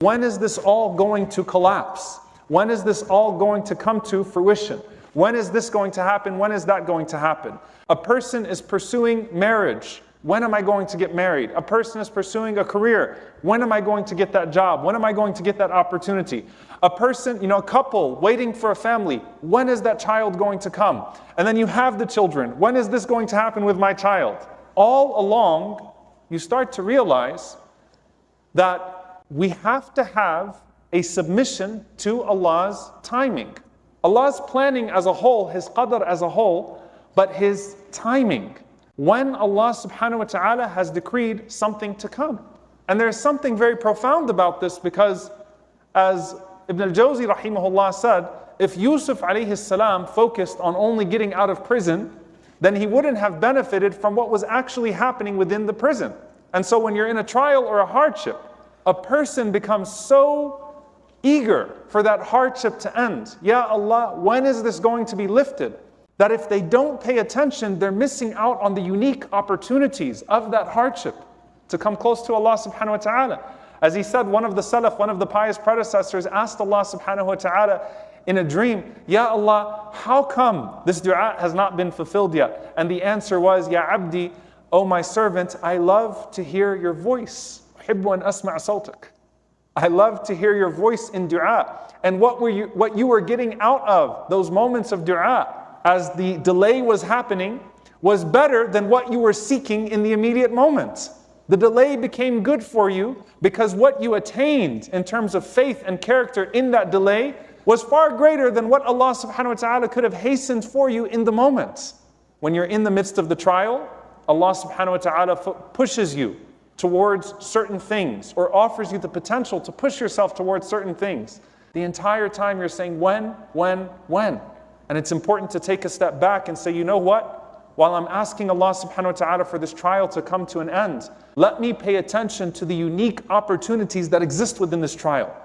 When is this all going to collapse? When is this all going to come to fruition? When is this going to happen? When is that going to happen? A person is pursuing marriage. When am I going to get married? A person is pursuing a career. When am I going to get that job? When am I going to get that opportunity? A person, a couple waiting for a family. When is that child going to come? And then you have the children. When is this going to happen with my child? All along, you start to realize that we have to have a submission to Allah's timing. Allah's planning as a whole, His qadr as a whole, but His timing. When Allah subhanahu wa ta'ala has decreed something to come. And there's something very profound about this, because as Ibn al-Jawzi rahimahullah said, if Yusuf alayhi salam focused on only getting out of prison, then he wouldn't have benefited from what was actually happening within the prison. And so when you're in a trial or a hardship, a person becomes so eager for that hardship to end. Ya Allah, when is this going to be lifted? That if they don't pay attention, they're missing out on the unique opportunities of that hardship to come close to Allah subhanahu wa ta'ala. As he said, one of the Salaf, one of the pious predecessors asked Allah subhanahu wa ta'ala in a dream, Ya Allah, how come this dua has not been fulfilled yet? And the answer was, Ya Abdi, O my servant, I love to hear your voice. أحب أن أسمع صوتك. I love to hear your voice in dua. And what you were getting out of those moments of dua as the delay was happening was better than what you were seeking in the immediate moment. The delay became good for you because what you attained in terms of faith and character in that delay was far greater than what Allah subhanahu wa ta'ala could have hastened for you in the moment. When you're in the midst of the trial, Allah subhanahu wa ta'ala pushes you towards certain things or offers you the potential to push yourself towards certain things. The entire time you're saying, when? And it's important to take a step back and say, you know what? While I'm asking Allah subhanahu wa ta'ala for this trial to come to an end, let me pay attention to the unique opportunities that exist within this trial.